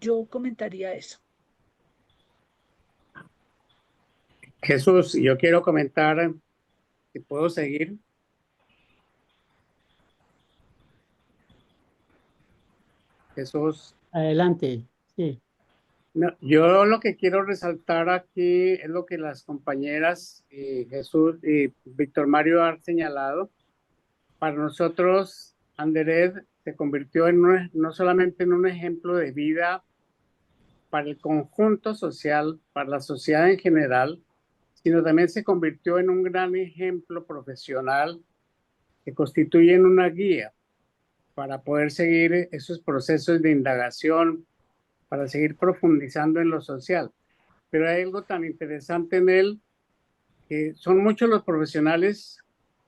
Yo comentaría eso. Jesús, yo quiero comentar, si puedo seguir. Jesús. Adelante, sí. No, yo lo que quiero resaltar aquí es lo que las compañeras Jesús y Víctor Mario han señalado. Para nosotros, Andered se convirtió en no solamente en un ejemplo de vida para el conjunto social, para la sociedad en general, sino también se convirtió en un gran ejemplo profesional que constituye una guía para poder seguir esos procesos de indagación, para seguir profundizando en lo social. Pero hay algo tan interesante en él, que son muchos los profesionales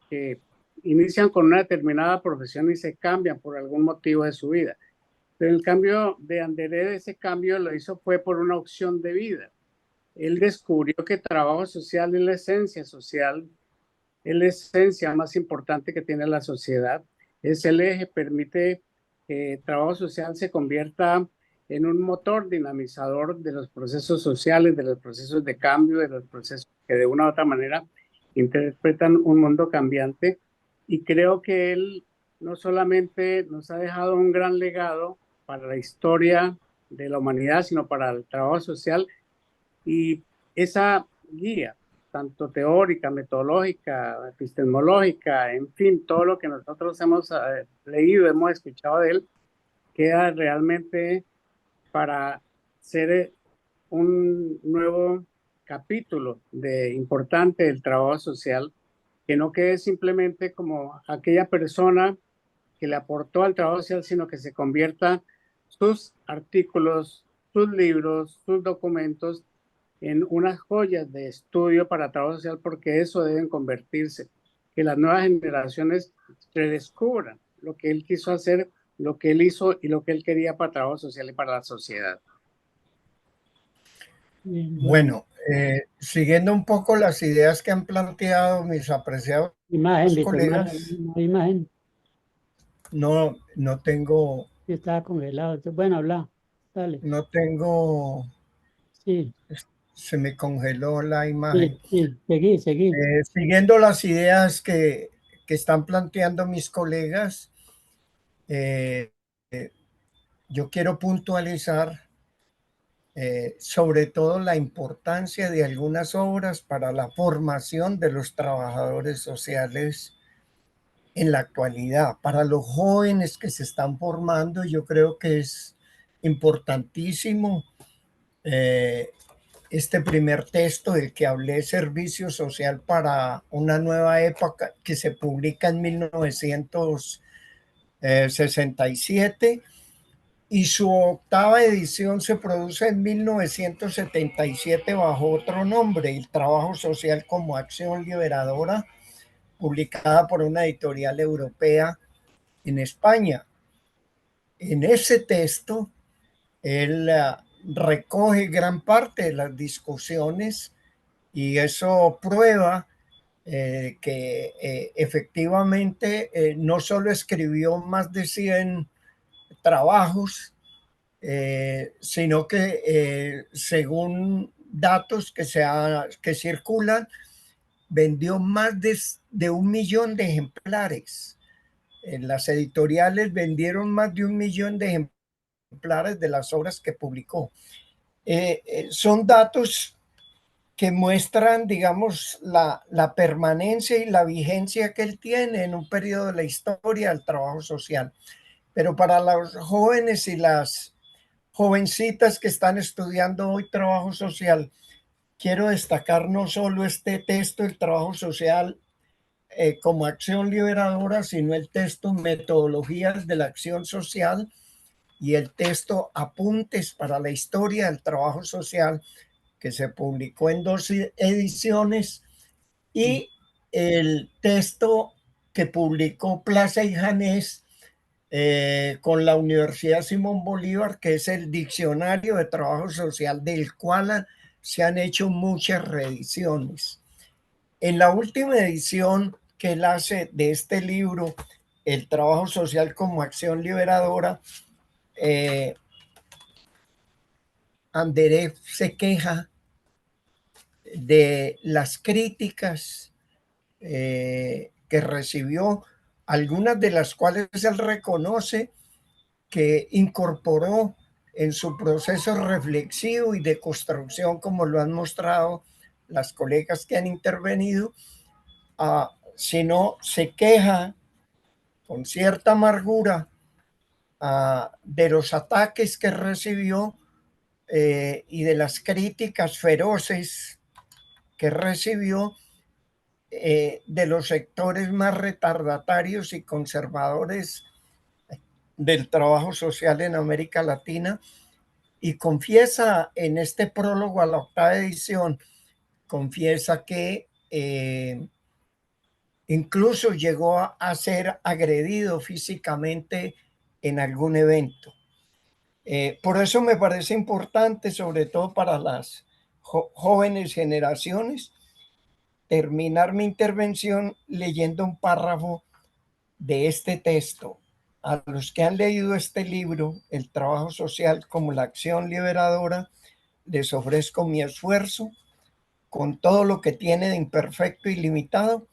que inician con una determinada profesión y se cambian por algún motivo de su vida. Pero el cambio de Andered, ese cambio lo hizo fue por una opción de vida. Él descubrió que trabajo social es la esencia social, es la esencia más importante que tiene la sociedad. Es el eje, permite que el trabajo social se convierta en un motor dinamizador de los procesos sociales, de los procesos de cambio, de los procesos que de una u otra manera interpretan un mundo cambiante. Y creo que él no solamente nos ha dejado un gran legado para la historia de la humanidad, sino para el trabajo social, y esa guía, tanto teórica, metodológica, epistemológica, en fin, todo lo que nosotros hemos leído, hemos escuchado de él, queda realmente para ser un nuevo capítulo importante del trabajo social, que no quede simplemente como aquella persona que le aportó al trabajo social, sino que se convierta sus artículos, sus libros, sus documentos en unas joyas de estudio para trabajo social, porque eso deben convertirse, que las nuevas generaciones redescubran lo que él quiso hacer, lo que él hizo y lo que él quería para trabajo social y para la sociedad. Bueno, siguiendo un poco las ideas que han planteado mis apreciados Imagen, Víctor Mario, colegas, no hay imagen, no tengo, que estaba congelado. Entonces, bueno, habla, dale. no tengo, Sí, se me congeló la imagen. sí, sí, seguí. Siguiendo las ideas que están planteando mis colegas, eh, yo quiero puntualizar sobre todo la importancia de algunas obras para la formación de los trabajadores sociales en la actualidad. Para los jóvenes que se están formando, yo creo que es importantísimo este primer texto del que hablé, Servicio Social para una nueva época, que se publica en 1967 y su octava edición se produce en 1977 bajo otro nombre, El Trabajo Social como Acción Liberadora, publicada por una editorial europea en España. En ese texto, él recoge gran parte de las discusiones y eso prueba que efectivamente no solo escribió más de 100 trabajos, sino que según datos que circulan, vendió más de 1 millón de ejemplares. En las editoriales vendieron más de 1 millón de ejemplares de las obras que publicó. Son datos que muestran, digamos, la permanencia y la vigencia que él tiene en un periodo de la historia del trabajo social. Pero para los jóvenes y las jovencitas que están estudiando hoy trabajo social, quiero destacar no solo este texto, el trabajo social como acción liberadora, sino el texto Metodologías de la Acción Social y el texto Apuntes para la Historia del Trabajo Social, que se publicó en 2 ediciones, y el texto que publicó Plaza y Janés con la Universidad Simón Bolívar, que es el Diccionario de Trabajo Social, del cual se han hecho muchas reediciones. En la última edición que él hace de este libro, El Trabajo Social como Acción Liberadora, Andered se queja de las críticas que recibió, algunas de las cuales él reconoce que incorporó en su proceso reflexivo y de construcción, como lo han mostrado las colegas que han intervenido, sino se queja con cierta amargura de los ataques que recibió y de las críticas feroces que recibió de los sectores más retardatarios y conservadores del trabajo social en América Latina, y confiesa en este prólogo a la 8ª edición, confiesa que incluso llegó a ser agredido físicamente en algún evento. Por eso me parece importante, sobre todo para las jóvenes generaciones, terminar mi intervención leyendo un párrafo de este texto. A los que han leído este libro, El trabajo social como la acción liberadora, les ofrezco mi esfuerzo con todo lo que tiene de imperfecto y limitado,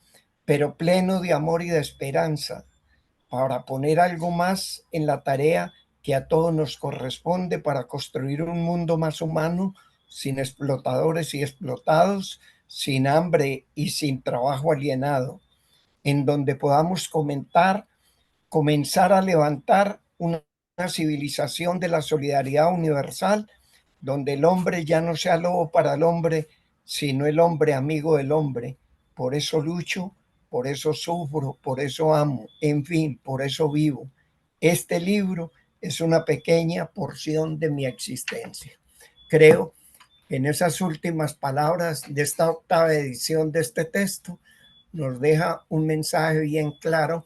pero pleno de amor y de esperanza, para poner algo más en la tarea que a todos nos corresponde para construir un mundo más humano, sin explotadores y explotados, sin hambre y sin trabajo alienado, en donde podamos comenzar a levantar una civilización de la solidaridad universal, donde el hombre ya no sea lobo para el hombre, sino el hombre amigo del hombre. Por eso lucho, por eso sufro, por eso amo, en fin, por eso vivo. Este libro es una pequeña porción de mi existencia. Creo que en esas últimas palabras de esta 8ª edición de este texto nos deja un mensaje bien claro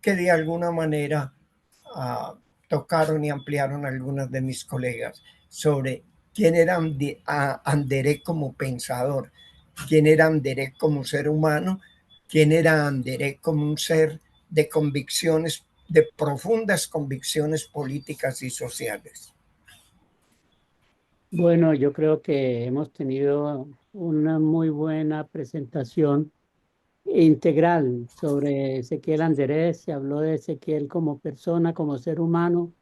que de alguna manera tocaron y ampliaron algunas de mis colegas sobre quién era Anderé como pensador, quién era Anderé como ser humano, quién era Anderé como un ser de convicciones, de profundas convicciones políticas y sociales. Bueno, yo creo que hemos tenido una muy buena presentación integral sobre Ezequiel Anderés. Se habló de Ezequiel como persona, como ser humano,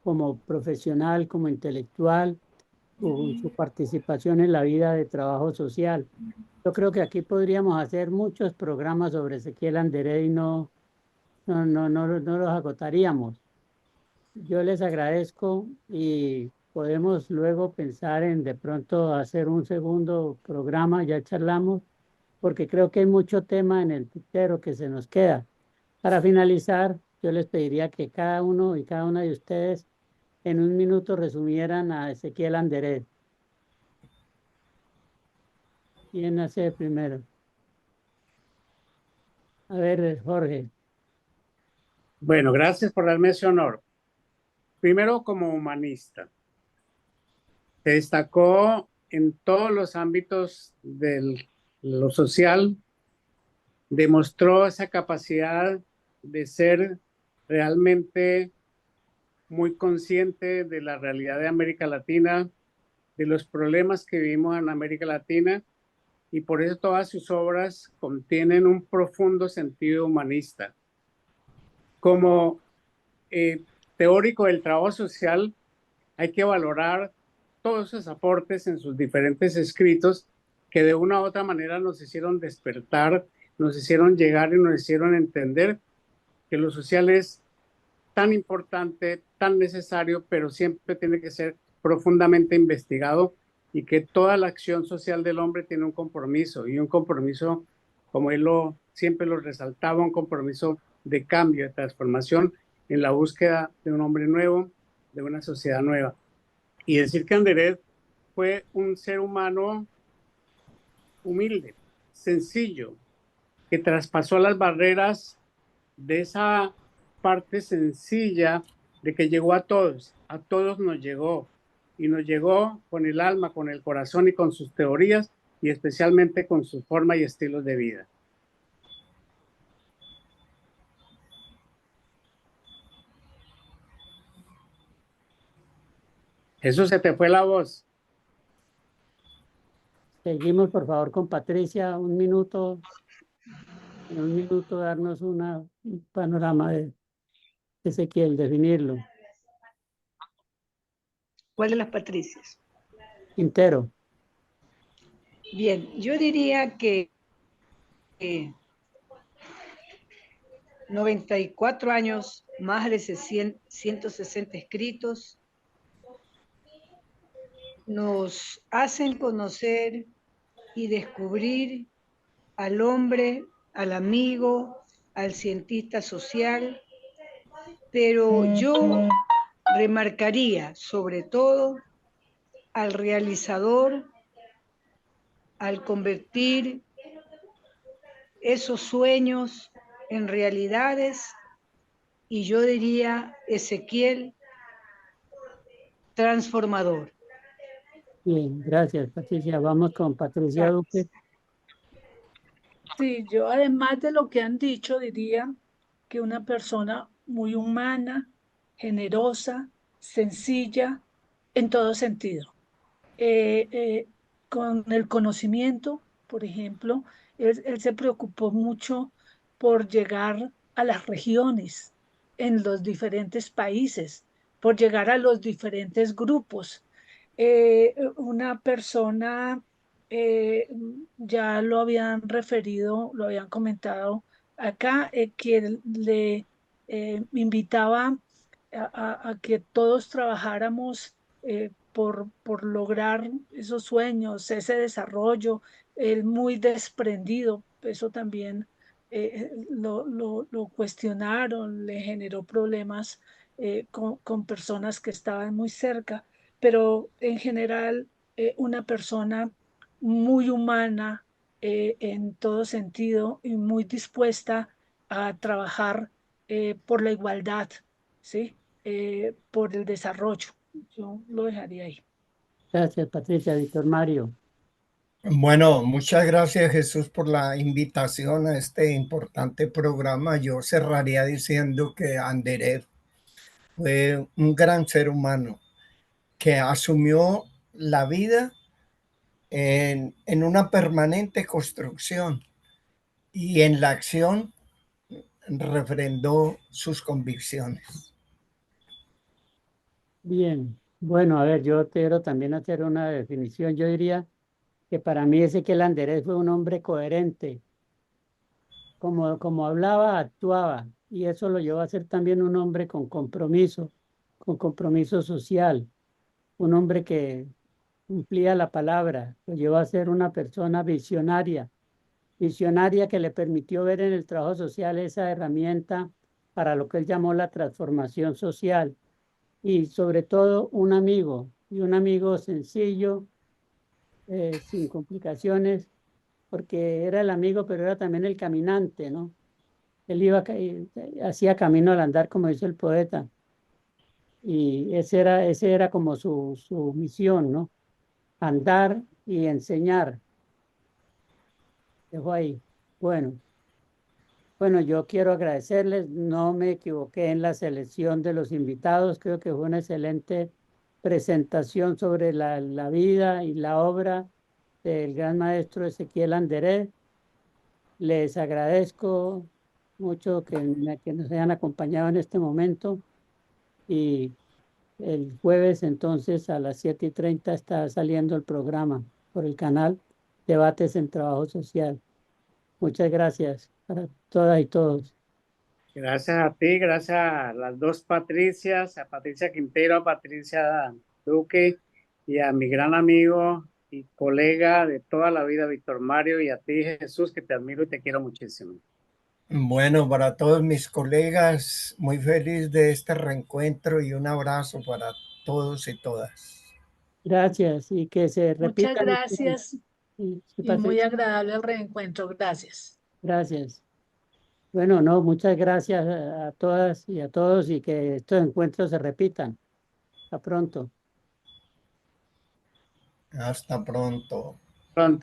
como profesional, como intelectual, su participación en la vida de trabajo social. Yo creo que aquí podríamos hacer muchos programas sobre Ezequiel Anderés y no los agotaríamos. Yo les agradezco y podemos luego pensar en de pronto hacer un segundo programa, ya charlamos, porque creo que hay mucho tema en el tintero que se nos queda. Para finalizar, yo les pediría que cada uno y cada una de ustedes en un minuto resumieran a Ezequiel Anderés. ¿Quién hace primero? A ver, Jorge. Bueno, gracias por darme ese honor. Primero, como humanista, se destacó en todos los ámbitos de lo social, demostró esa capacidad de ser realmente muy consciente de la realidad de América Latina, de los problemas que vivimos en América Latina, y por eso todas sus obras contienen un profundo sentido humanista. Como teórico del trabajo social, hay que valorar todos esos aportes en sus diferentes escritos que de una u otra manera nos hicieron despertar, nos hicieron llegar y nos hicieron entender que lo social es tan importante, tan necesario, pero siempre tiene que ser profundamente investigado, y que toda la acción social del hombre tiene un compromiso, y un compromiso, como él siempre lo resaltaba, un compromiso de cambio, de transformación, en la búsqueda de un hombre nuevo, de una sociedad nueva. Y decir que Anderés fue un ser humano humilde, sencillo, que traspasó las barreras de esa parte sencilla de que llegó a todos nos llegó, y nos llegó con el alma, con el corazón y con sus teorías, y especialmente con su forma y estilos de vida. Jesús, se te fue la voz. Seguimos, por favor, con Patricia. Un minuto, en un minuto darnos un panorama de Ezequiel, definirlo. ¿Cuál de las Patricias? Quintero. Bien, yo diría que 94 años, más de 160 escritos, nos hacen conocer y descubrir al hombre, al amigo, al cientista social, pero yo remarcaría sobre todo al realizador, al convertir esos sueños en realidades, y yo diría Ezequiel transformador. Bien, gracias, Patricia. Vamos con Patricia Duque. Sí, yo además de lo que han dicho, diría que una persona muy humana, generosa, sencilla, en todo sentido. Eh, eh, con el conocimiento, por ejemplo, él se preocupó mucho por llegar a las regiones en los diferentes países, por llegar a los diferentes grupos. Una persona, ya lo habían referido, lo habían comentado acá, que le invitaba a que todos trabajáramos por lograr esos sueños, ese desarrollo, el muy desprendido, eso también lo cuestionaron, le generó problemas con personas que estaban muy cerca, pero en general una persona muy humana en todo sentido y muy dispuesta a trabajar por la igualdad, ¿sí? Por el desarrollo. Yo lo dejaría ahí. Gracias, Patricia. Víctor Mario. Bueno, muchas gracias Jesús por la invitación a este importante programa. Yo cerraría diciendo que Anderev fue un gran ser humano que asumió la vida en una permanente construcción y en la acción refrendó sus convicciones. Bien. Bueno, a ver, yo quiero también hacer una definición. Yo diría que para mí Ezequiel Anderez fue un hombre coherente. Como hablaba, actuaba. Y eso lo llevó a ser también un hombre con compromiso social. Un hombre que cumplía la palabra. Lo llevó a ser una persona visionaria que le permitió ver en el trabajo social esa herramienta para lo que él llamó la transformación social. Y sobre todo y un amigo sencillo, sin complicaciones, porque era el amigo, pero era también el caminante, ¿no? Él hacía camino al andar, como dice el poeta, y ese era como su misión, ¿no? Andar y enseñar. Dejo ahí. Bueno, bueno, yo quiero agradecerles, no me equivoqué en la selección de los invitados, creo que fue una excelente presentación sobre la vida y la obra del gran maestro Ezequiel Anderez. Les agradezco mucho que nos hayan acompañado en este momento y el jueves entonces a las 7:30 está saliendo el programa por el canal Debates en Trabajo Social. Muchas gracias para todas y todos. Gracias a ti, gracias a las dos Patricias, a Patricia Quintero, a Patricia Duque y a mi gran amigo y colega de toda la vida, Víctor Mario, y a ti, Jesús, que te admiro y te quiero muchísimo. Bueno, para todos mis colegas, muy feliz de este reencuentro y un abrazo para todos y todas. Gracias y que se Muchas repitan. gracias Sí, y muy Patricia. agradable el reencuentro. Gracias. Gracias. Bueno, no, muchas gracias a todas y a todos y que estos encuentros se repitan. Hasta pronto. Hasta pronto. Pronto.